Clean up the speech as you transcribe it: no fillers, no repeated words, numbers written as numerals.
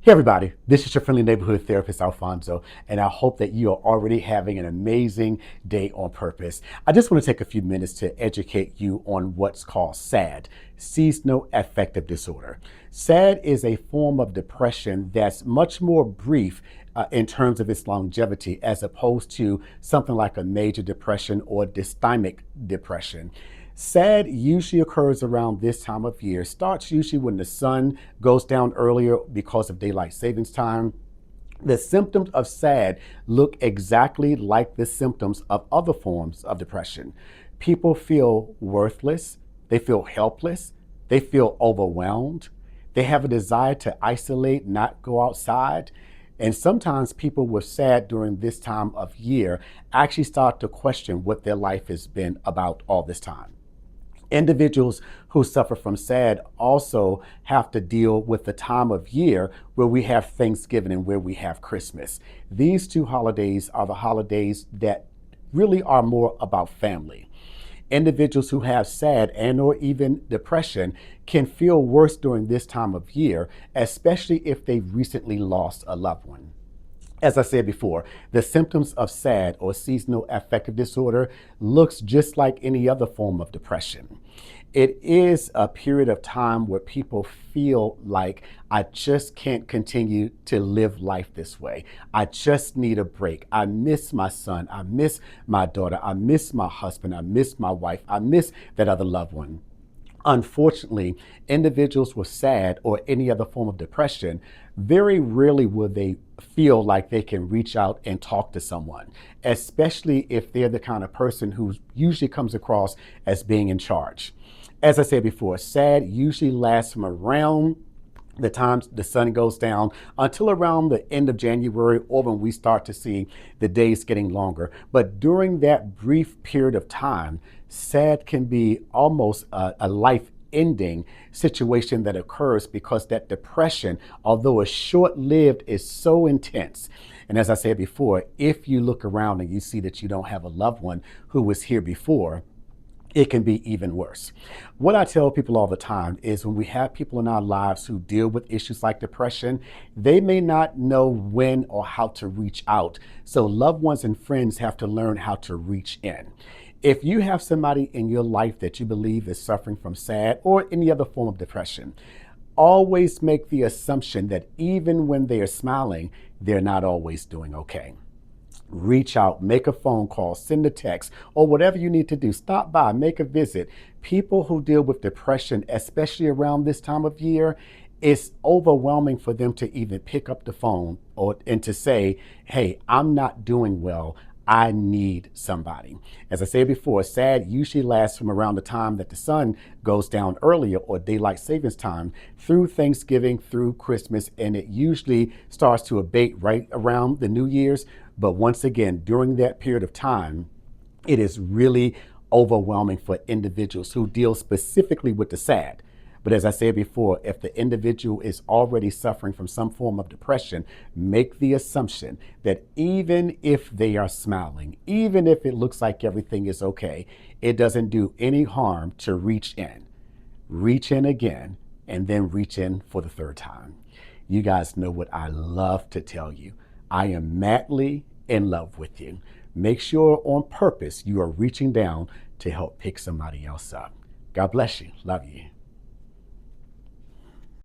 Hey everybody, this is your friendly neighborhood therapist Alfonso, and I hope that you are already having an amazing day on purpose. I just want to take a few minutes to educate you on what's called SAD, Seasonal Affective Disorder. SAD is a form of depression that's much more brief in terms of its longevity as opposed to something like a major depression or dysthymic depression. SAD usually occurs around this time of year, starts usually when the sun goes down earlier because of daylight savings time. The symptoms of SAD look exactly like the symptoms of other forms of depression. People feel worthless, they feel helpless, they feel overwhelmed, they have a desire to isolate, not go outside. And sometimes people with SAD during this time of year actually start to question what their life has been about all this time. Individuals who suffer from SAD also have to deal with the time of year where we have Thanksgiving and where we have Christmas. These two holidays are the holidays that really are more about family. Individuals who have SAD and or even depression can feel worse during this time of year, especially if they've recently lost a loved one. As I said before, the symptoms of SAD or seasonal affective disorder looks just like any other form of depression. It is a period of time where people feel like I just can't continue to live life this way. I just need a break. I miss my son. I miss my daughter. I miss my husband. I miss my wife. I miss that other loved one. Unfortunately, individuals with SAD or any other form of depression, very rarely will they feel like they can reach out and talk to someone, especially if they're the kind of person who usually comes across as being in charge. As I said before, SAD usually lasts from around the time the sun goes down until around the end of January or when we start to see the days getting longer. But during that brief period of time, SAD can be almost a life ending situation that occurs because that depression, although it's short lived, is so intense. And as I said before, if you look around and you see that you don't have a loved one who was here before, it can be even worse. What I tell people all the time is when we have people in our lives who deal with issues like depression, they may not know when or how to reach out. So loved ones and friends have to learn how to reach in. If you have somebody in your life that you believe is suffering from SAD or any other form of depression, always make the assumption that even when they are smiling, they're not always doing okay. Reach out, make a phone call, send a text, or whatever you need to do. Stop by, make a visit. People who deal with depression, especially around this time of year, it's overwhelming for them to even pick up the phone and to say, hey, I'm not doing well. I need somebody. As I said before, SAD usually lasts from around the time that the sun goes down earlier or daylight savings time through Thanksgiving, through Christmas, and it usually starts to abate right around the New Year's. But once again, during that period of time, it is really overwhelming for individuals who deal specifically with the SAD. But as I said before, if the individual is already suffering from some form of depression, make the assumption that even if they are smiling, even if it looks like everything is okay, it doesn't do any harm to reach in. Reach in again, and then reach in for the third time. You guys know what I love to tell you. I am madly in love with you. Make sure on purpose you are reaching down to help pick somebody else up. God bless you. Love you.